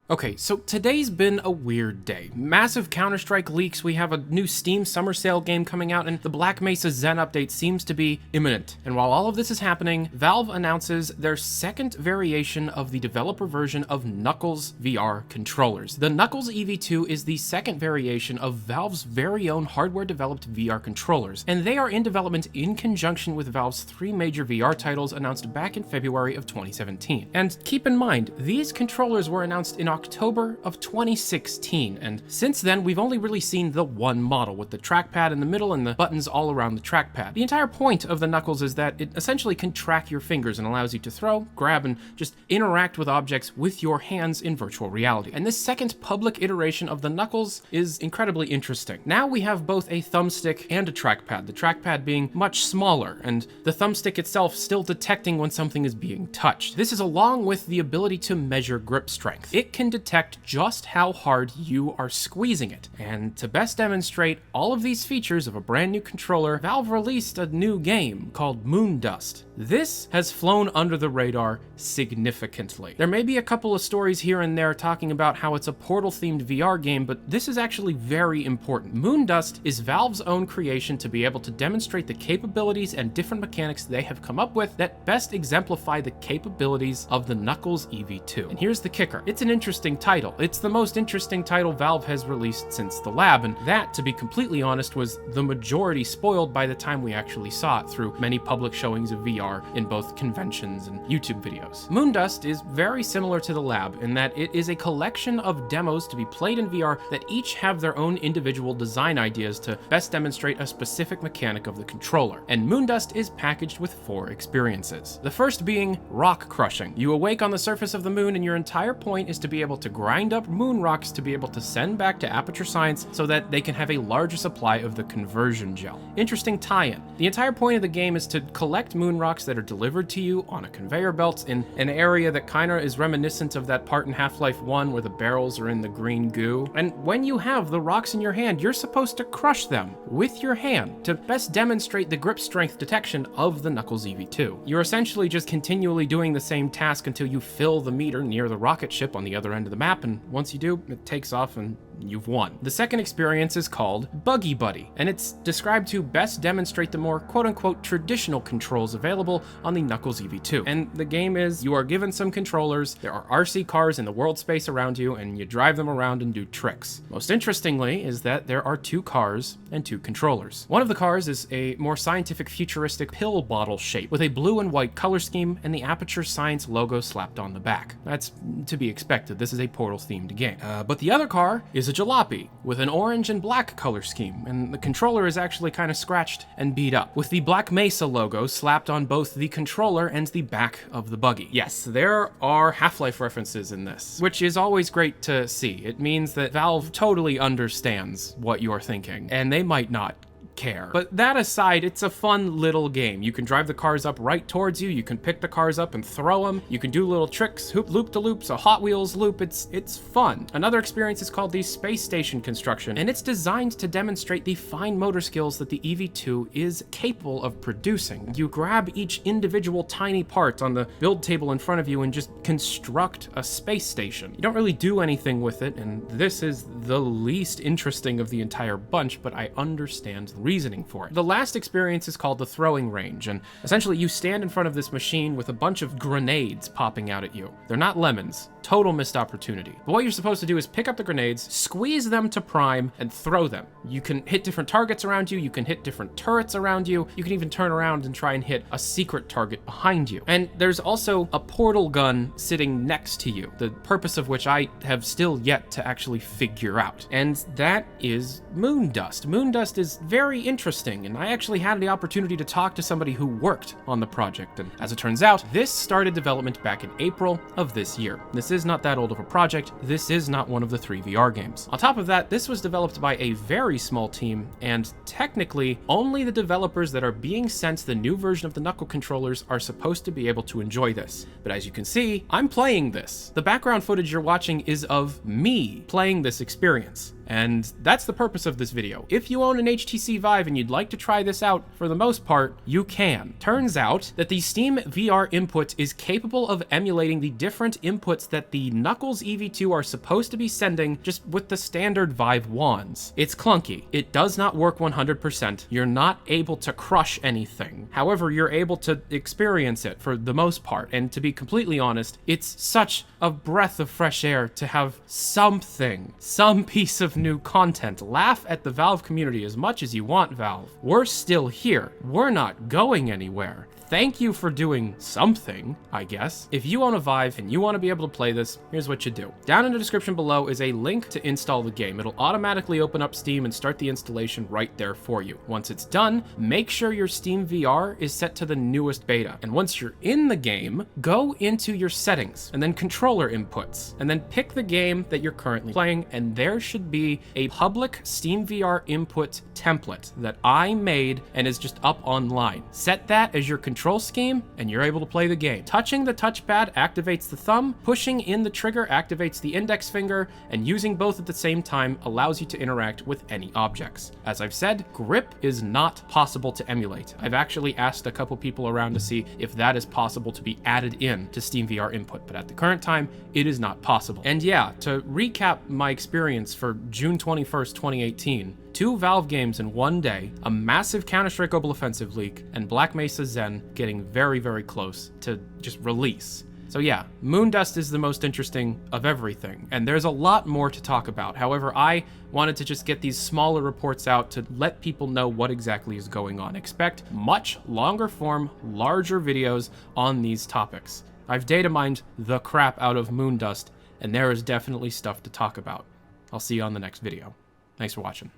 Okay, so today's been a weird day. Massive Counter-Strike leaks, we have a new Steam Summer Sale game coming out, and the Black Mesa Zen update seems to be imminent. And while all of this is happening, Valve announces their second variation of the developer version of Knuckles VR controllers. The Knuckles EV2 is the second variation of Valve's very own hardware-developed VR controllers, and they are in development in conjunction with Valve's three major VR titles announced back in February of 2017. And keep in mind, these controllers were announced in October of 2016, and since then we've only really seen the one model with the trackpad in the middle and the buttons all around the trackpad. The entire point of the Knuckles is that it essentially can track your fingers and allows you to throw, grab, and just interact with objects with your hands in virtual reality. And this second public iteration of the Knuckles is incredibly interesting. Now we have both a thumbstick and a trackpad, the trackpad being much smaller, and the thumbstick itself still detecting when something is being touched. This is along with the ability to measure grip strength. It can detect just how hard you are squeezing it. And to best demonstrate all of these features of a brand new controller, Valve released a new game called Moondust. This has flown under the radar significantly. There may be a couple of stories here and there talking about how it's a Portal-themed VR game, but this is actually very important. Moondust is Valve's own creation to be able to demonstrate the capabilities and different mechanics they have come up with that best exemplify the capabilities of the Knuckles EV2. And here's the kicker. It's an interesting title. It's the most interesting title Valve has released since the lab, and that, to be completely honest, was the majority spoiled by the time we actually saw it through many public showings of VR in both conventions and YouTube videos. Moondust is very similar to the lab in that it is a collection of demos to be played in VR that each have their own individual design ideas to best demonstrate a specific mechanic of the controller. And Moondust is packaged with 4 experiences. The first being rock crushing. You awake on the surface of the moon and your entire point is to be able to grind up moon rocks to be able to send back to Aperture Science so that they can have a larger supply of the conversion gel. Interesting tie-in. The entire point of the game is to collect moon rocks that are delivered to you on a conveyor belt in an area that kinda is reminiscent of that part in Half-Life 1 where the barrels are in the green goo. And when you have the rocks in your hand, you're supposed to crush them with your hand to best demonstrate the grip strength detection of the Knuckles EV2. You're essentially just continually doing the same task until you fill the meter near the rocket ship on the other end of the map, and once you do, it takes off and you've won. The second experience is called Buggy Buddy, and it's described to best demonstrate the more quote-unquote traditional controls available on the Knuckles EV2. And the game is, you are given some controllers, there are RC cars in the world space around you, and you drive them around and do tricks. Most interestingly is that there are 2 cars and 2 controllers. One of the cars is a more scientific futuristic pill bottle shape with a blue and white color scheme and the Aperture Science logo slapped on the back. That's to be expected, this is a Portal-themed game. But the other car is a jalopy with an orange and black color scheme, and the controller is actually kind of scratched and beat up, with the Black Mesa logo slapped on both the controller and the back of the buggy. Yes, there are Half-Life references in this, which is always great to see. It means that Valve totally understands what you're thinking, and they might not care. But that aside, it's a fun little game. You can drive the cars up right towards you, you can pick the cars up and throw them, you can do little tricks, loop-to-loops, a Hot Wheels loop, it's fun. Another experience is called the Space Station Construction, and it's designed to demonstrate the fine motor skills that the EV2 is capable of producing. You grab each individual tiny part on the build table in front of you and just construct a space station. You don't really do anything with it, and this is the least interesting of the entire bunch, but I understand the reasoning for it. The last experience is called the Throwing Range, and essentially you stand in front of this machine with a bunch of grenades popping out at you. They're not lemons. Total missed opportunity. But what you're supposed to do is pick up the grenades, squeeze them to prime, and throw them. You can hit different targets around you, you can hit different turrets around you, you can even turn around and try and hit a secret target behind you. And there's also a portal gun sitting next to you, the purpose of which I have still yet to actually figure out. And that is Moondust. Moondust is very interesting, and I actually had the opportunity to talk to somebody who worked on the project, and as it turns out, this started development back in April of this year. This is not that old of a project, this is not one of the 3 VR games. On top of that, this was developed by a very small team, and technically, only the developers that are being sent the new version of the Knuckle controllers are supposed to be able to enjoy this. But as you can see, I'm playing this. The background footage you're watching is of me playing this experience. And that's the purpose of this video. If you own an HTC Vive and you'd like to try this out, for the most part, you can. Turns out that the Steam VR input is capable of emulating the different inputs that the Knuckles EV2 are supposed to be sending just with the standard Vive wands. It's clunky. It does not work 100%. You're not able to crush anything. However, you're able to experience it for the most part. And to be completely honest, it's such a breath of fresh air to have something, some piece of new content. Laugh at the Valve community as much as you want, Valve. We're still here. We're not going anywhere. Thank you for doing something, I guess. If you own a Vive and you want to be able to play this, here's what you do. Down in the description below is a link to install the game. It'll automatically open up Steam and start the installation right there for you. Once it's done, make sure your Steam VR is set to the newest beta. And once you're in the game, go into your settings and then controller inputs, and then pick the game that you're currently playing, and there should be a public Steam VR input template that I made and is just up online. Set that as your control scheme, and you're able to play the game. Touching the touchpad activates the thumb, pushing in the trigger activates the index finger, and using both at the same time allows you to interact with any objects. As I've said, grip is not possible to emulate. I've actually asked a couple people around to see if that is possible to be added in to Steam VR input, but at the current time, it is not possible. And yeah, to recap my experience for June 21st, 2018, 2 Valve games in one day, a massive Counter-Strike Global Offensive leak, and Black Mesa Zen getting very, very close to just release. So yeah, Moondust is the most interesting of everything, and there's a lot more to talk about. However, I wanted to just get these smaller reports out to let people know what exactly is going on. Expect much longer form, larger videos on these topics. I've data mined the crap out of Moondust, and there is definitely stuff to talk about. I'll see you on the next video. Thanks for watching.